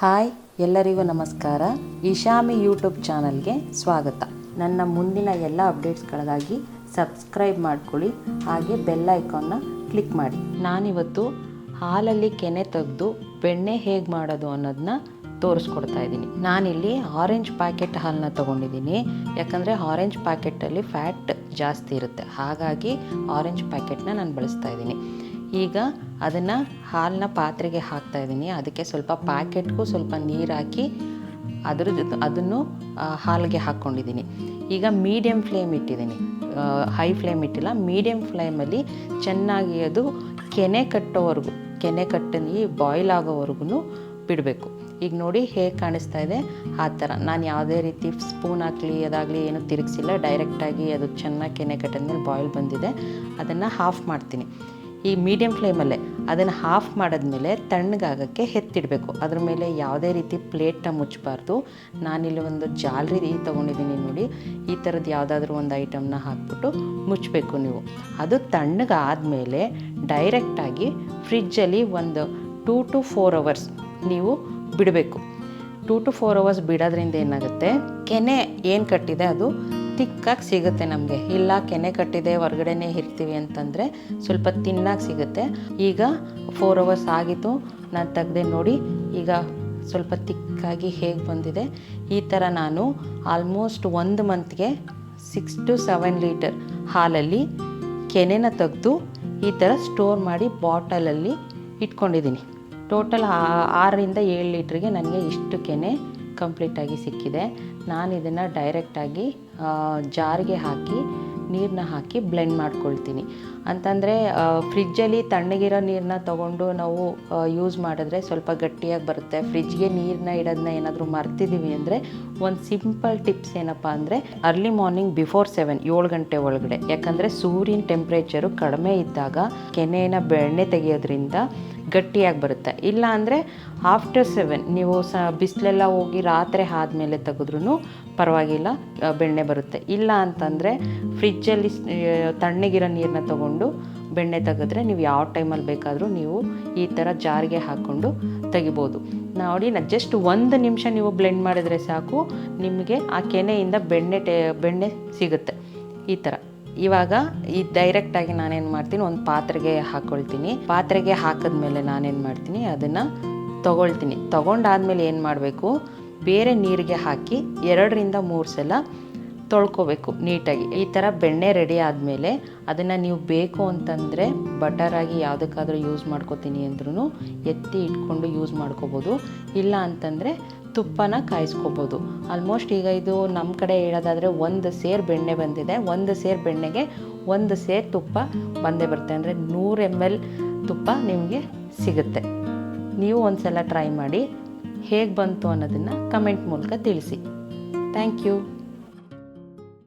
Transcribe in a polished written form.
Hi, ಎಲ್ಲರಿಗೂ ನಮಸ್ಕಾರ. ಇಶಾಮಿ YouTube ಚಾನಲ್ಗೆ ಸ್ವಾಗತ. ನನ್ನ ಮುಂದಿನ ಎಲ್ಲ ಅಪ್ಡೇಟ್ಸ್ಗಳಿಗಾಗಿ ಸಬ್ಸ್ಕ್ರೈಬ್ ಮಾಡ್ಕೊಳ್ಳಿ, ಹಾಗೆ ಬೆಲ್ ಐಕಾನ್ನ ಕ್ಲಿಕ್ ಮಾಡಿ. ನಾನಿವತ್ತು ಹಾಲಲ್ಲಿ ಕೆನೆ ತೆಗೆದು ಬೆಣ್ಣೆ ಹೇಗೆ ಮಾಡೋದು ಅನ್ನೋದನ್ನ ತೋರಿಸ್ಕೊಡ್ತಾ ಇದ್ದೀನಿ. ನಾನಿಲ್ಲಿ ಆರೆಂಜ್ ಪ್ಯಾಕೆಟ್ ಹಾಲನ್ನ ತೊಗೊಂಡಿದ್ದೀನಿ. ಯಾಕಂದರೆ ಆರೆಂಜ್ ಪ್ಯಾಕೆಟಲ್ಲಿ ಫ್ಯಾಟ್ ಜಾಸ್ತಿ ಇರುತ್ತೆ, ಹಾಗಾಗಿ ಆರೆಂಜ್ ಪ್ಯಾಕೆಟ್ನ ನಾನು ಬಳಸ್ತಾ ಇದ್ದೀನಿ. ಈಗ ಅದನ್ನು ಹಾಲನ್ನ ಪಾತ್ರೆಗೆ ಹಾಕ್ತಾಯಿದ್ದೀನಿ. ಅದಕ್ಕೆ ಸ್ವಲ್ಪ ಪ್ಯಾಕೆಟ್ಗೂ ಸ್ವಲ್ಪ ನೀರು ಹಾಕಿ ಅದನ್ನು ಹಾಲಿಗೆ ಹಾಕ್ಕೊಂಡಿದ್ದೀನಿ. ಈಗ ಮೀಡಿಯಮ್ ಫ್ಲೇಮ್ ಇಟ್ಟಿದ್ದೀನಿ, ಹೈ ಫ್ಲೇಮ್ ಇಟ್ಟಿಲ್ಲ. ಮೀಡಿಯಮ್ ಫ್ಲೇಮಲ್ಲಿ ಚೆನ್ನಾಗಿ ಅದು ಕೆನೆ ಕಟ್ಟಿ ಬಾಯ್ಲ್ ಆಗೋವರೆಗೂ ಬಿಡಬೇಕು. ಈಗ ನೋಡಿ ಹೇಗೆ ಕಾಣಿಸ್ತಾ ಇದೆ, ಆ ಥರ. ನಾನು ಯಾವುದೇ ರೀತಿ ಸ್ಪೂನ್ ಹಾಕಲಿ ಅದಾಗಲಿ ಏನೂ ತಿರುಗಿಸಿಲ್ಲ, ಡೈರೆಕ್ಟಾಗಿ ಅದು ಚೆನ್ನಾಗಿ ಕೆನೆ ಕಟ್ಟಿದ್ಮೇಲೆ ಬಾಯ್ಲ್ ಬಂದಿದೆ. ಅದನ್ನು ಹಾಫ್ ಮಾಡ್ತೀನಿ ಈ ಮೀಡಿಯಮ್ ಫ್ಲೇಮಲ್ಲೇ. ಅದನ್ನು ಹಾಫ್ ಮಾಡಿದ್ಮೇಲೆ ತಣ್ಣಗಾಗೋಕ್ಕೆ ಎತ್ತಿಡಬೇಕು. ಅದ್ರ ಮೇಲೆ ಯಾವುದೇ ರೀತಿ ಪ್ಲೇಟ್ನ ಮುಚ್ಚಬಾರ್ದು. ನಾನಿಲ್ಲಿ ಒಂದು ಜಾಲರಿ ತೊಗೊಂಡಿದ್ದೀನಿ ನೋಡಿ, ಈ ಥರದ್ದು ಯಾವುದಾದ್ರೂ ಒಂದು ಐಟಮ್ನ ಹಾಕ್ಬಿಟ್ಟು ಮುಚ್ಚಬೇಕು ನೀವು. ಅದು ತಣ್ಣಗಾದಮೇಲೆ ಡೈರೆಕ್ಟಾಗಿ ಫ್ರಿಜ್ಜಲ್ಲಿ ಒಂದು 2 to 4 hours ನೀವು ಬಿಡಬೇಕು. 2 to 4 hours ಬಿಡೋದ್ರಿಂದ ಏನಾಗುತ್ತೆ, ಕೆನೆ ಏನು ಕಟ್ಟಿದೆ ಅದು ತಿಕ್ಕಾಗಿ ಸಿಗುತ್ತೆ ನಮಗೆ. ಇಲ್ಲ ಕೆನೆ ಕಟ್ಟಿದೆ ಹೊರಗಡೆನೇ ಇರ್ತೀವಿ ಅಂತಂದರೆ ಸ್ವಲ್ಪ ತಿನ್ನಾಗಿ ಸಿಗುತ್ತೆ. ಈಗ 4 hours ಆಗಿತ್ತು, ನಾನು ತೆಗ್ದೆ ನೋಡಿ. ಈಗ ಸ್ವಲ್ಪ ತಿಕ್ಕಾಗಿ ಹೇಗೆ ಬಂದಿದೆ, ಈ ಥರ ನಾನು ಆಲ್ಮೋಸ್ಟ್ 1 ಮಂತ್ಗೆ 6 to 7 ಲೀಟರ್ ಹಾಲಲ್ಲಿ ಕೆನೆನ ತೆಗೆದು ಈ ಥರ ಸ್ಟೋರ್ ಮಾಡಿ ಬಾಟಲಲ್ಲಿ ಇಟ್ಕೊಂಡಿದ್ದೀನಿ. ಟೋಟಲ್ 6ರಿಂದ 7 ಲೀಟ್ರಿಗೆ ನನಗೆ ಇಷ್ಟು ಕೆನೆ ಕಂಪ್ಲೀಟಾಗಿ ಸಿಕ್ಕಿದೆ. ನಾನು ಇದನ್ನು ಡೈರೆಕ್ಟಾಗಿ ಜಾರಿಗೆ ಹಾಕಿ ನೀರನ್ನ ಹಾಕಿ ಬ್ಲೆಂಡ್ ಮಾಡ್ಕೊಳ್ತೀನಿ. ಅಂತಂದರೆ ಫ್ರಿಜ್ಜಲ್ಲಿ ತಣ್ಣಗಿರೋ ನೀರನ್ನ ತೊಗೊಂಡು ನಾವು ಯೂಸ್ ಮಾಡಿದ್ರೆ ಸ್ವಲ್ಪ ಗಟ್ಟಿಯಾಗಿ ಬರುತ್ತೆ. ಫ್ರಿಜ್ಗೆ ನೀರನ್ನ ಇಡೋದನ್ನ ಏನಾದರೂ ಮರ್ತಿದ್ದೀವಿ ಅಂದರೆ ಒಂದು ಸಿಂಪಲ್ ಟಿಪ್ಸ್ ಏನಪ್ಪ ಅಂದರೆ, ಅರ್ಲಿ ಮಾರ್ನಿಂಗ್ ಬಿಫೋರ್ 7 ಗಂಟೆ ಒಳಗಡೆ. ಯಾಕಂದರೆ ಸೂರ್ಯನ ಟೆಂಪ್ರೇಚರು ಕಡಿಮೆ ಇದ್ದಾಗ ಕೆನೆನ ಬೆಣ್ಣೆ ತೆಗೆಯೋದ್ರಿಂದ ಗಟ್ಟಿಯಾಗಿ ಬರುತ್ತೆ. ಇಲ್ಲ ಅಂದರೆ ಆಫ್ಟರ್ 7 ನೀವು ಬಿಸಿಲೆಲ್ಲ ಹೋಗಿ ರಾತ್ರಿ ಆದಮೇಲೆ ತೆಗೆದ್ರೂ ಪರವಾಗಿಲ್ಲ, ಬೆಣ್ಣೆ ಬರುತ್ತೆ. ಇಲ್ಲ ಅಂತಂದರೆ ಫ್ರಿಜ್ಜಲ್ಲಿ ತಣ್ಣಗಿರೋ ನೀರನ್ನ ತೊಗೊಂಡು ಬೆಣ್ಣೆ ತೆಗೆದ್ರೆ ನೀವು ಯಾವ ಟೈಮಲ್ಲಿ ಬೇಕಾದರೂ ನೀವು ಈ ಥರ ಜಾರಿಗೆ ಹಾಕ್ಕೊಂಡು ತೆಗಿಬೋದು. ನೋಡಿ, ಜಸ್ಟ್ 1 ನಿಮಿಷ ನೀವು ಬ್ಲೆಂಡ್ ಮಾಡಿದರೆ ಸಾಕು, ನಿಮಗೆ ಆ ಕೆನೆಯಿಂದ ಬೆಣ್ಣೆ ಸಿಗುತ್ತೆ ಈ ಥರ. ಇವಾಗ ಈ ಡೈರೆಕ್ಟಾಗಿ ನಾನೇನು ಮಾಡ್ತೀನಿ, ಒಂದು ಪಾತ್ರೆಗೆ ಹಾಕ್ಕೊಳ್ತೀನಿ. ಪಾತ್ರೆಗೆ ಹಾಕಿದ್ಮೇಲೆ ನಾನೇನು ಮಾಡ್ತೀನಿ, ಅದನ್ನು ತೊಗೊಂಡಾದ್ಮೇಲೆ ಏನು ಮಾಡಬೇಕು, ಬೇರೆ ನೀರಿಗೆ ಹಾಕಿ 2ರಿಂದ 3 ಸಲ ತೊಳ್ಕೊಬೇಕು ನೀಟಾಗಿ. ಈ ಥರ ಬೆಣ್ಣೆ ರೆಡಿ ಆದಮೇಲೆ ಅದನ್ನು ನೀವು ಬೇಕು ಅಂತಂದರೆ ಬಟರಾಗಿ ಯಾವುದಕ್ಕಾದರೂ ಯೂಸ್ ಮಾಡ್ಕೋತೀನಿ ಅಂದ್ರೂ ಎತ್ತಿ ಇಟ್ಕೊಂಡು ಯೂಸ್ ಮಾಡ್ಕೋಬೋದು. ಇಲ್ಲ ಅಂತಂದರೆ ತುಪ್ಪನ ಕಾಯಿಸ್ಕೋಬೋದು. ಆಲ್ಮೋಸ್ಟ್ ಈಗ ಇದು ನಮ್ಮ ಕಡೆ ಹೇಳೋದಾದರೆ 1 ಸೇರು ಬೆಣ್ಣೆ ಬಂದಿದೆ. 1 ಸೇರು ಬೆಣ್ಣೆಗೆ 1 ಸೇರು ತುಪ್ಪ ಬಂದೇ ಬರುತ್ತೆ. ಅಂದರೆ 100 ml ತುಪ್ಪ ನಿಮಗೆ ಸಿಗುತ್ತೆ. ನೀವು ಒಂದು ಸಲ ಟ್ರೈ ಮಾಡಿ, ಹೇಗೆ ಬಂತು ಅನ್ನೋದನ್ನು ಕಮೆಂಟ್ ಮೂಲಕ ತಿಳಿಸಿ. Thank you.